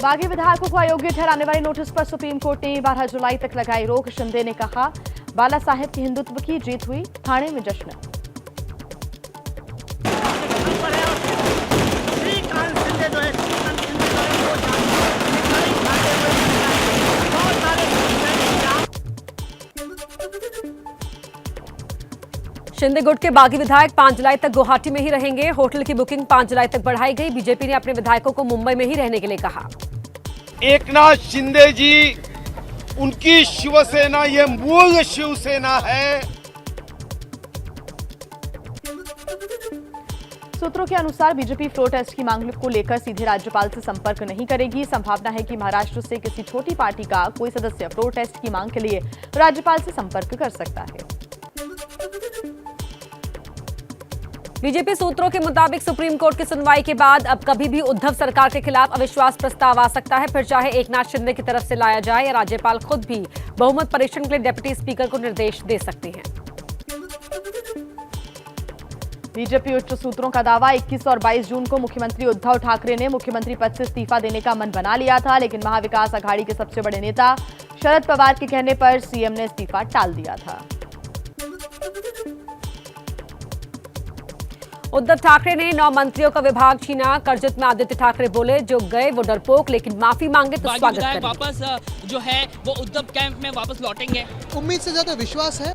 बागी विधायकों को अयोग्य ठहराने वाले नोटिस पर सुप्रीम कोर्ट ने 12 जुलाई तक लगाई रोक। शिंदे ने कहा, बाला साहेब की हिंदुत्व की जीत हुई, थाने में जश्न। शिंदे गुट के बागी विधायक 5 जुलाई तक गुवाहाटी में ही रहेंगे। होटल की बुकिंग 5 जुलाई तक बढ़ाई गई। बीजेपी ने अपने विधायकों को मुंबई में ही रहने के लिए कहा। एकनाथ शिंदे जी, उनकी शिवसेना ये मूल शिवसेना है। सूत्रों के अनुसार बीजेपी फ्लोर टेस्ट की मांग को लेकर सीधे राज्यपाल से संपर्क नहीं करेगी। संभावना है कि महाराष्ट्र से किसी छोटी पार्टी का कोई सदस्य फ्लोर टेस्ट की मांग के लिए राज्यपाल से संपर्क कर सकता है। बीजेपी सूत्रों के मुताबिक सुप्रीम कोर्ट की सुनवाई के बाद अब कभी भी उद्धव सरकार के खिलाफ अविश्वास प्रस्ताव आ सकता है, फिर चाहे एकनाथ शिंदे की तरफ से लाया जाए या राज्यपाल खुद भी बहुमत परीक्षण के लिए डिप्टी स्पीकर को निर्देश दे सकते हैं। बीजेपी उच्च सूत्रों का दावा, 21 और 22 जून को मुख्यमंत्री उद्धव ठाकरे ने मुख्यमंत्री पद से इस्तीफा देने का मन बना लिया था, लेकिन महाविकास अघाड़ी के सबसे बड़े नेता शरद पवार के कहने पर सीएम ने इस्तीफा टाल दिया था। उद्धव ठाकरे ने 9 मंत्रियों का विभाग छीना। करजत में आदित्य ठाकरे बोले, जो गए वो डरपोक, लेकिन माफी मांगे तो स्वागत करेंगे। वापस जो है वो उद्धव कैंप में वापस लौटेंगे। उम्मीद से ज्यादा विश्वास है।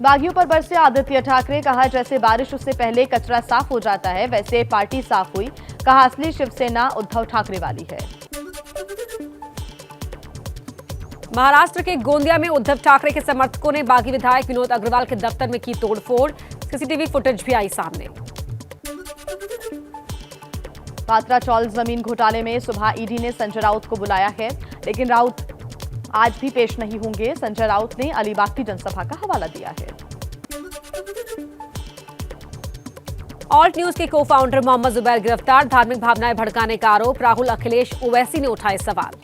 बागियों पर बरसे आदित्य ठाकरे, कहा जैसे बारिश उससे पहले कचरा साफ हो जाता है वैसे पार्टी साफ हुई। कहा असली शिवसेना उद्धव ठाकरे वाली है। महाराष्ट्र के गोंदिया में उद्धव ठाकरे के समर्थकों ने बागी विधायक विनोद अग्रवाल के दफ्तर में की तोड़फोड़। सीसीटीवी फुटेज भी आई सामने। पात्रा चौल जमीन घोटाले में सुबह ईडी ने संजय राउत को बुलाया है, लेकिन राउत आज भी पेश नहीं होंगे। संजय राउत ने अलीबाग की जनसभा का हवाला दिया है। ऑल्ट न्यूज के को फाउंडर मोहम्मद जुबैर गिरफ्तार। धार्मिक भावनाएं भड़काने का आरोप। राहुल, अखिलेश, ओवैसी ने उठाए सवाल।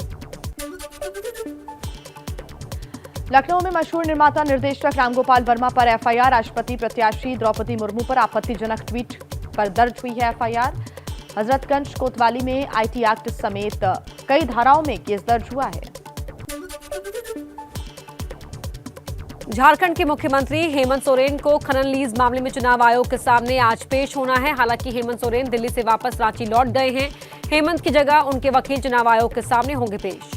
लखनऊ में मशहूर निर्माता निर्देशक रामगोपाल वर्मा पर एफआईआर। राष्ट्रपति प्रत्याशी द्रौपदी मुर्मू पर आपत्तिजनक ट्वीट पर दर्ज हुई है एफआईआर। हजरतगंज कोतवाली में आईटी एक्ट समेत कई धाराओं में केस दर्ज हुआ है। झारखंड के मुख्यमंत्री हेमंत सोरेन को खनन लीज मामले में चुनाव आयोग के सामने आज पेश होना है। हालांकि हेमंत सोरेन दिल्ली से वापस रांची लौट गए हैं। हेमंत की जगह उनके वकील चुनाव आयोग के सामने होंगे पेश।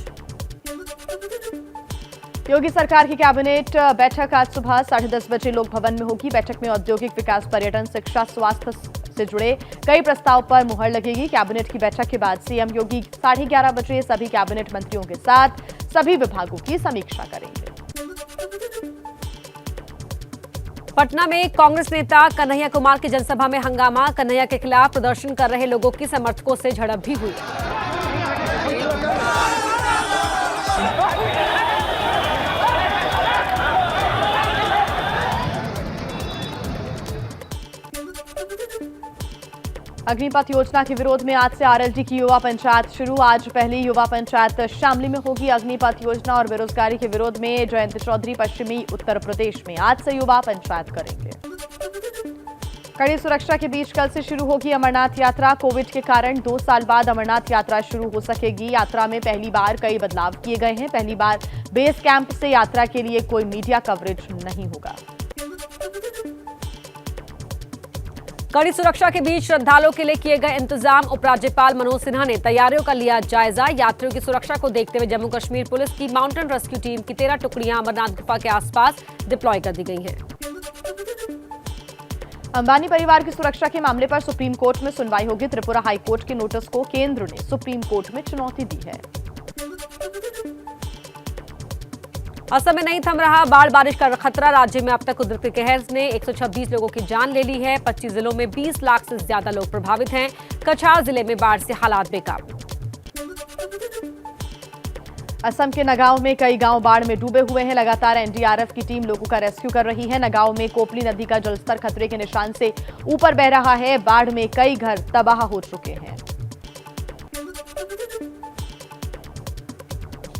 योगी सरकार की कैबिनेट बैठक आज सुबह 10:30 बजे लोक भवन में होगी। बैठक में औद्योगिक विकास, पर्यटन, शिक्षा, स्वास्थ्य से जुड़े कई प्रस्ताव पर मुहर लगेगी। कैबिनेट की बैठक के बाद सीएम योगी 11:30 बजे सभी कैबिनेट मंत्रियों के साथ सभी विभागों की समीक्षा करेंगे। पटना में कांग्रेस नेता कन्हैया कुमार की जनसभा में हंगामा। कन्हैया के खिलाफ प्रदर्शन कर रहे लोगों की समर्थकों से झड़प भी हुई। अग्निपथ योजना के विरोध में आज से आरएलडी की युवा पंचायत शुरू। आज पहली युवा पंचायत शामली में होगी। अग्निपथ योजना और बेरोजगारी के विरोध में जयंत चौधरी पश्चिमी उत्तर प्रदेश में आज से युवा पंचायत करेंगे। कड़ी सुरक्षा के बीच कल से शुरू होगी अमरनाथ यात्रा। कोविड के कारण 2 साल बाद अमरनाथ यात्रा शुरू हो सकेगी। यात्रा में पहली बार कई बदलाव किए गए हैं। पहली बार बेस कैंप से यात्रा के लिए कोई मीडिया कवरेज नहीं होगा। कड़ी सुरक्षा के बीच श्रद्धालुओं के लिए किए गए इंतजाम। उपराज्यपाल मनोज सिन्हा ने तैयारियों का लिया जायजा। यात्रियों की सुरक्षा को देखते हुए जम्मू कश्मीर पुलिस की माउंटेन रेस्क्यू टीम की 13 टुकड़ियां अमरनाथ गुफा के आसपास डिप्लॉय कर दी गई हैं। अंबानी परिवार की सुरक्षा के मामले पर सुप्रीम कोर्ट में सुनवाई होगी। त्रिपुरा हाईकोर्ट के नोटिस को केंद्र ने सुप्रीम कोर्ट में चुनौती दी है। असम में नहीं थम रहा बाढ़ बारिश का खतरा। राज्य में अब तक कुदरती कहर ने 126 लोगों की जान ले ली है। 25 जिलों में 20 लाख से ज्यादा लोग प्रभावित हैं। कछार जिले में बाढ़ से हालात बेकाबू। असम के नगांव में कई गांव बाढ़ में डूबे हुए हैं। लगातार एनडीआरएफ की टीम लोगों का रेस्क्यू कर रही है। नगांव में कोपली नदी का जलस्तर खतरे के निशान से ऊपर बह रहा है। बाढ़ में कई घर तबाह हो चुके हैं।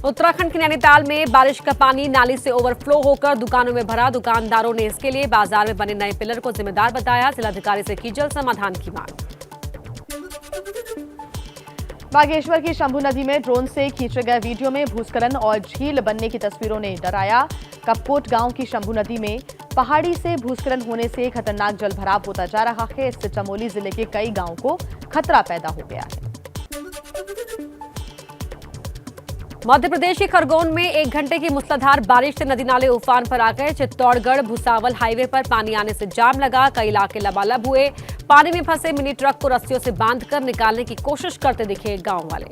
उत्तराखंड के नैनीताल में बारिश का पानी नाली से ओवरफ्लो होकर दुकानों में भरा। दुकानदारों ने इसके लिए बाजार में बने नए पिलर को जिम्मेदार बताया। जिलाधिकारी से की जल्द समाधान की मांग। बागेश्वर की शंभू नदी में ड्रोन से खींचे गए वीडियो में भूस्खलन और झील बनने की तस्वीरों ने डराया। कपकोट गांव की शंभू नदी में पहाड़ी से भूस्खलन होने से खतरनाक जल भराव होता जा रहा है। इससे चमोली जिले के कई गांवों को खतरा पैदा हो गया है। मध्य प्रदेश के खरगोन में 1 घंटे की मूसलाधार बारिश से नदी नाले उफान पर आ गए। चित्तौड़गढ़ भुसावल हाईवे पर पानी आने से जाम लगा, कई इलाके लबालब हुए। पानी में फंसे मिनी ट्रक को रस्सियों से बांधकर निकालने की कोशिश करते दिखे गांव वाले।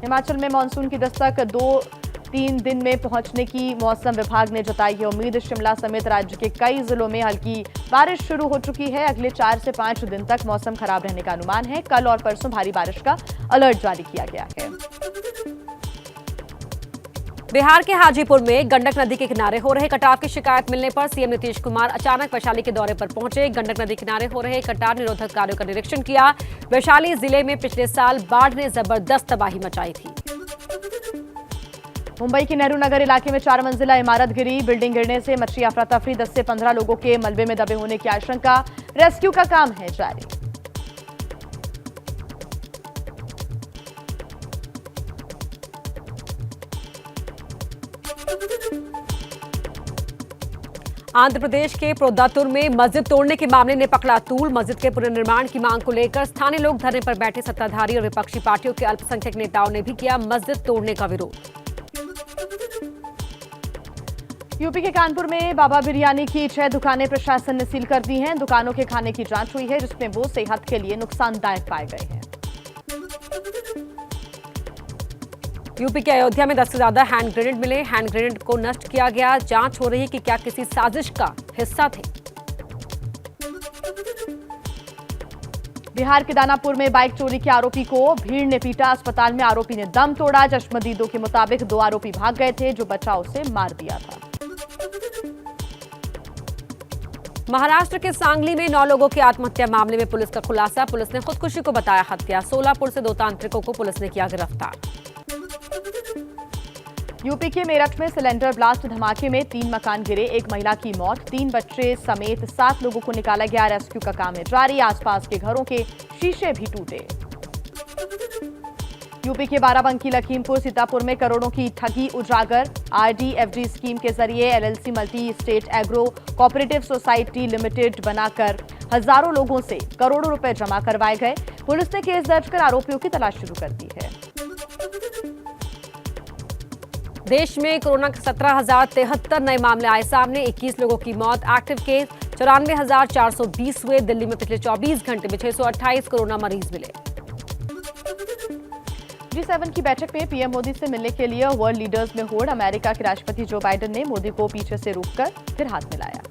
हिमाचल में मानसून की दस्तक 2-3 दिन में पहुंचने की मौसम विभाग ने जताई है उम्मीद। शिमला समेत राज्य के कई जिलों में हल्की बारिश शुरू हो चुकी है। अगले 4 से 5 दिन तक मौसम खराब रहने का अनुमान है। कल और परसों भारी बारिश का अलर्ट जारी किया गया है। बिहार के हाजीपुर में गंडक नदी के किनारे हो रहे कटाव की शिकायत मिलने पर सीएम नीतीश कुमार अचानक वैशाली के दौरे पर पहुंचे। गंडक नदी किनारे हो रहे कटाव निरोधक कार्यों का निरीक्षण किया। वैशाली जिले में पिछले साल बाढ़ ने जबरदस्त तबाही मचाई थी। मुंबई के नेहरू नगर इलाके में 4 मंजिला इमारत गिरी। बिल्डिंग गिरने से मची अफरा तफरी। 10 से 15 लोगों के मलबे में दबे होने की आशंका। रेस्क्यू का काम है जारी। आंध्र प्रदेश के प्रोद्दातुर में मस्जिद तोड़ने के मामले ने पकड़ा तूल। मस्जिद के पुनर्निर्माण की मांग को लेकर स्थानीय लोग धरने पर बैठे। सत्ताधारी और विपक्षी पार्टियों के अल्पसंख्यक नेताओं ने भी किया मस्जिद तोड़ने का विरोध। यूपी के कानपुर में बाबा बिरयानी की 6 दुकानें प्रशासन ने सील कर दी हैं। दुकानों के खाने की जांच हुई है जिसमें वो सेहत के लिए नुकसानदायक पाए गए हैं। यूपी के अयोध्या में 10 से ज्यादा हैंड ग्रेनेड मिले। हैंड ग्रेनेड को नष्ट किया गया। जांच हो रही है कि क्या किसी साजिश का हिस्सा थे। बिहार के दानापुर में बाइक चोरी के आरोपी को भीड़ ने पीटा। अस्पताल में आरोपी ने दम तोड़ा। चश्मदीदों के मुताबिक 2 आरोपी भाग गए थे जो बचाव से मार दिया था। महाराष्ट्र के सांगली में 9 लोगों की आत्महत्या मामले में पुलिस का खुलासा। पुलिस ने खुदकुशी को बताया हत्या। सोलापुर से 2 तांत्रिकों को पुलिस ने किया गिरफ्तार। यूपी के मेरठ में सिलेंडर ब्लास्ट धमाके में 3 मकान गिरे। 1 महिला की मौत। 3 बच्चे समेत 7 लोगों को निकाला गया। रेस्क्यू का काम है जारी। आसपास के घरों के शीशे भी टूटे। यूपी के बाराबंकी लखीमपुर सीतापुर में करोड़ों की ठगी उजागर। आरडीएफजी स्कीम के जरिए LLC multi state agro cooperative society limited बनाकर हजारों लोगों से करोड़ों रुपए जमा करवाए गए। पुलिस ने केस दर्ज कर आरोपियों की तलाश शुरू कर दी है। देश में कोरोना के 17,073 नए मामले आए सामने। 21 लोगों की मौत। एक्टिव केस 94,420 हुए। दिल्ली में पिछले 24 घंटे में 628 कोरोना मरीज मिले। G7 की बैठक में पीएम मोदी से मिलने के लिए वर्ल्ड लीडर्स में होड़। अमेरिका के राष्ट्रपति जो बाइडेन ने मोदी को पीछे से रोककर फिर हाथ मिलाया।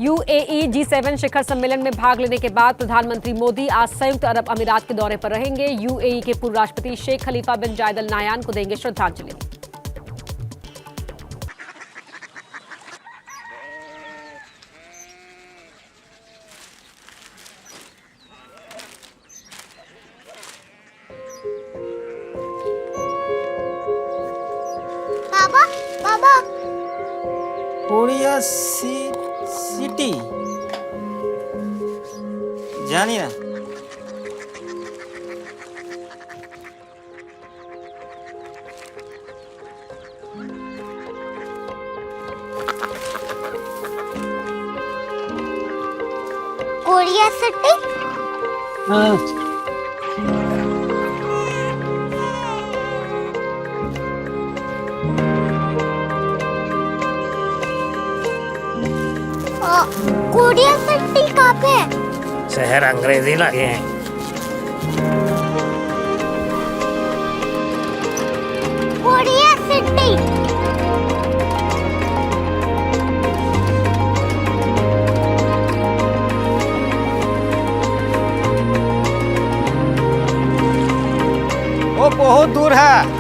यूएई G7 शिखर सम्मेलन में भाग लेने के बाद प्रधानमंत्री मोदी आज संयुक्त अरब अमीरात के दौरे पर रहेंगे। यूएई के पूर्व राष्ट्रपति शेख खलीफा बिन जायद अल नायान को देंगे श्रद्धांजलि। बाबा बाबा कोरिया सिटी जानी ना कोरिया सिटी कोरिया सिटी कहाँ पे है? शहर अंग्रेजी लगे हैं। कोरिया सिटी वो बहुत दूर है।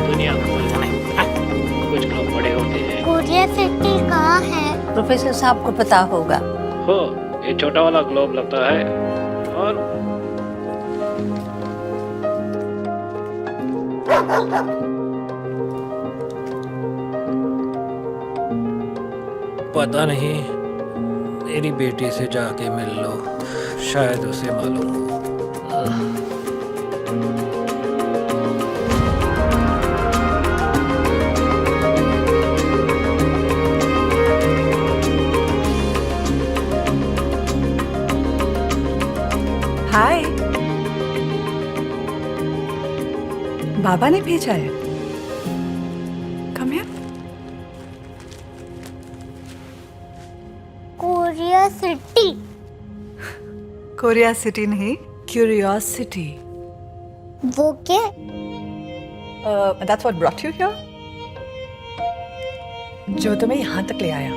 दुनिया कुछ लोग बड़े होते हैं। क्यूरियोसिटी कहाँ है? प्रोफेसर साहब को पता होगा। हो, ये छोटा वाला ग्लोब लगता है और पता नहीं, मेरी बेटी से जाके मिल लो, शायद उसे मालूम हो। हाय, बाबा ने भेजा है। Come here. Curiosity. Korea city नहीं, क्यूरियोसिटी। वो क्या? That's what brought you here? जो तुम्हें यहाँ तक ले आया।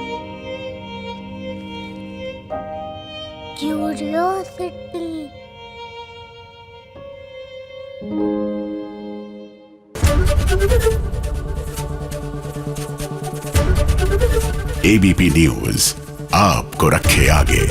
क्यूरियोसिटी। एबीपी न्यूज आपको रखे आगे।